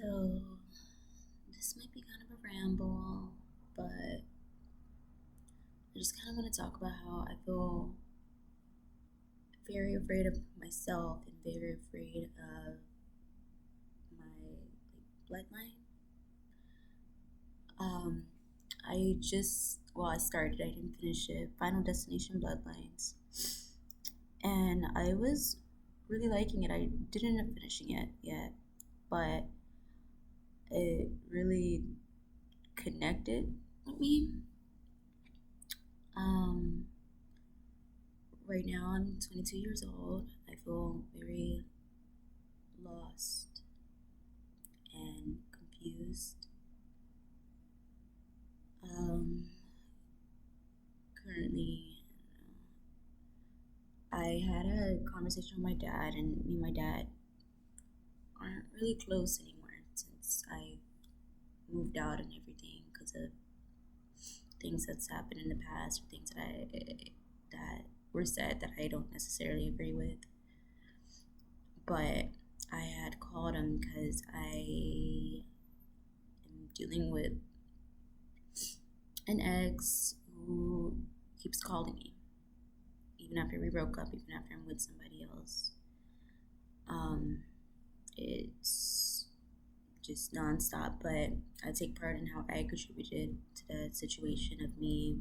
So, this might be kind of a ramble, but I just kind of want to talk about how I feel very afraid of myself and very afraid of my bloodline. Um, I started, I didn't finish it, Final Destination Bloodlines. And I was really liking it. I didn't end up finishing it yet, but it really connected with me. Um, right now, I'm 22 years old. I feel very lost and confused. Um, currently, I had a conversation with my dad, and me and my dad aren't really close anymore since I moved out and everything because of things that's happened in the past or things that were said that I don't necessarily agree with. But I had called him because I am dealing with an ex who keeps calling me, even after we broke up, even after I'm with somebody else. Um, it's just nonstop, but I take part in how I contributed to the situation of me,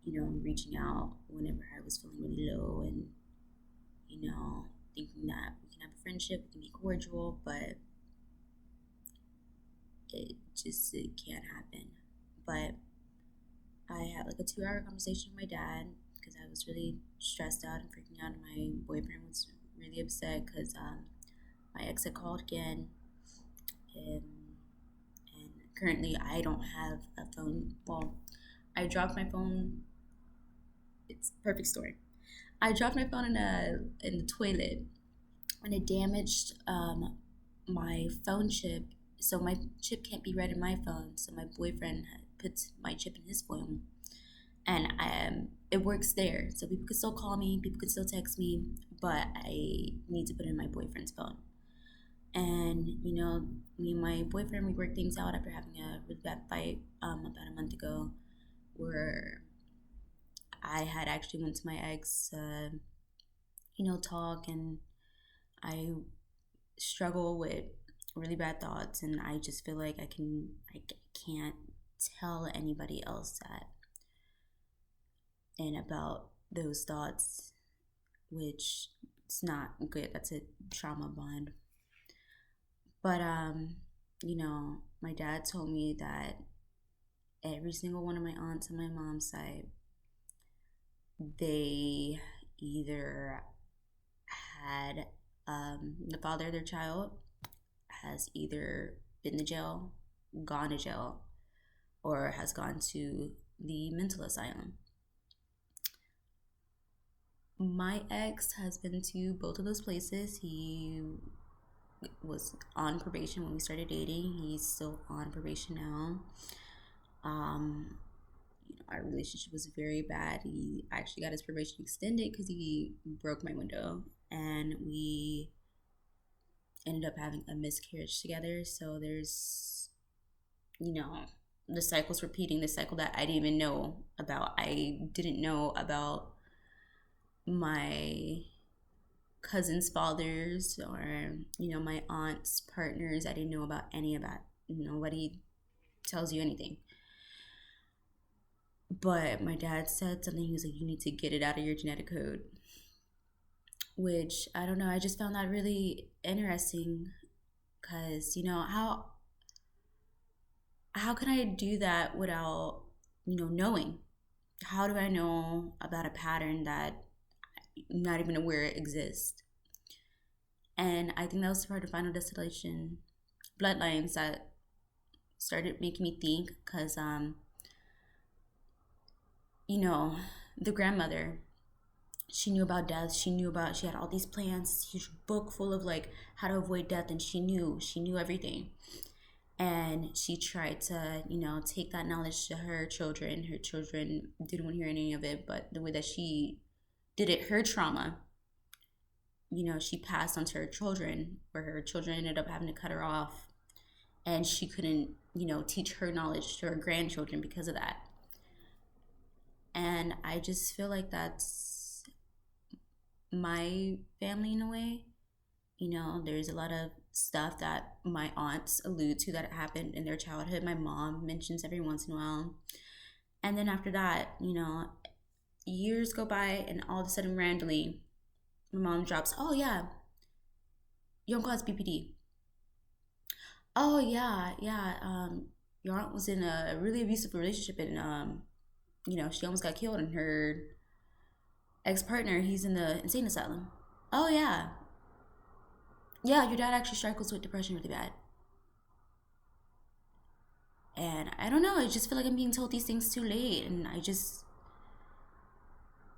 reaching out whenever I was feeling really low and, thinking that we can have a friendship, we can be cordial, but it can't happen. But I had like a 2 hour conversation with my dad because I was really stressed out and freaking out, and my boyfriend was really upset because my ex had called again, and, and currently I don't have a phone. Well, I dropped my phone. It's a perfect story. I dropped my phone in the toilet, and it damaged my phone chip. So my chip can't be read in my phone. So my boyfriend puts my chip in his phone, and it works there. So people can still call me, people can still text me, but I need to put it in my boyfriend's phone. And me and my boyfriend, we worked things out after having a really bad fight about a month ago, where I had actually went to my ex, talk, and I struggle with really bad thoughts, and I just feel like I can't tell anybody else that and about those thoughts, which it's not good. That's a trauma bond. But my dad told me that every single one of my aunts on my mom's side, they either had the father of their child has either been to jail, gone to jail, or has gone to the mental asylum. My ex has been to both of those places. He was on probation when we started dating. He's still on probation now. Um, our relationship was very bad. He actually got his probation extended because he broke my window, and we ended up having a miscarriage together. So there's, the cycle's repeating, the cycle that I didn't even know about. I didn't know about my cousins' fathers or, my aunt's partners. I didn't know about any of that. Nobody tells you anything. But my dad said something. He was like, you need to get it out of your genetic code. Which, I don't know, I just found that really interesting because, how can I do that without, knowing? How do I know about a pattern that I'm not even aware it exists? And I think that was part of Final Destination Bloodlines that started making me think because, the grandmother, she knew about death. She had all these plans, huge book full of like how to avoid death, and she knew everything. And she tried to, take that knowledge to her children. Her children didn't want to hear any of it, but the way that she did it, her trauma she passed on to her children, where her children ended up having to cut her off, and she couldn't, teach her knowledge to her grandchildren because of that. And I just feel like that's my family in a way. There's a lot of stuff that my aunts allude to that happened in their childhood. My mom mentions every once in a while. And then after that, years go by, and all of a sudden, randomly, my mom drops, "Oh, yeah, your uncle has BPD. Oh, yeah, yeah. Your aunt was in a really abusive relationship, and, she almost got killed, and her ex partner, he's in the insane asylum. Oh, yeah. Yeah, your dad actually struggles with depression really bad." And I don't know, I just feel like I'm being told these things too late, and I just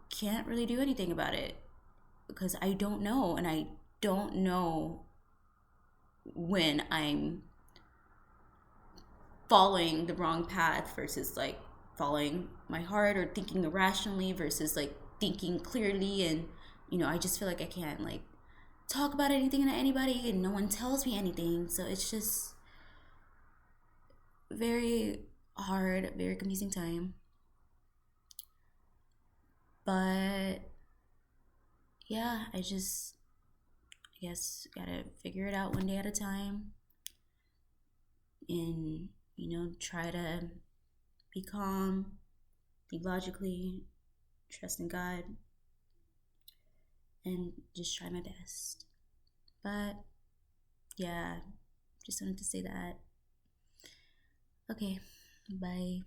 can't really do anything about it because I don't know, and I don't know when I'm following the wrong path versus like following my heart, or thinking irrationally versus like thinking clearly. And I just feel like I can't like talk about anything to anybody, and no one tells me anything, so it's just very hard, very confusing time. But yeah, I guess gotta figure it out one day at a time, and try to be calm, think logically, trust in God, and just try my best. But yeah, just wanted to say that. Okay, bye.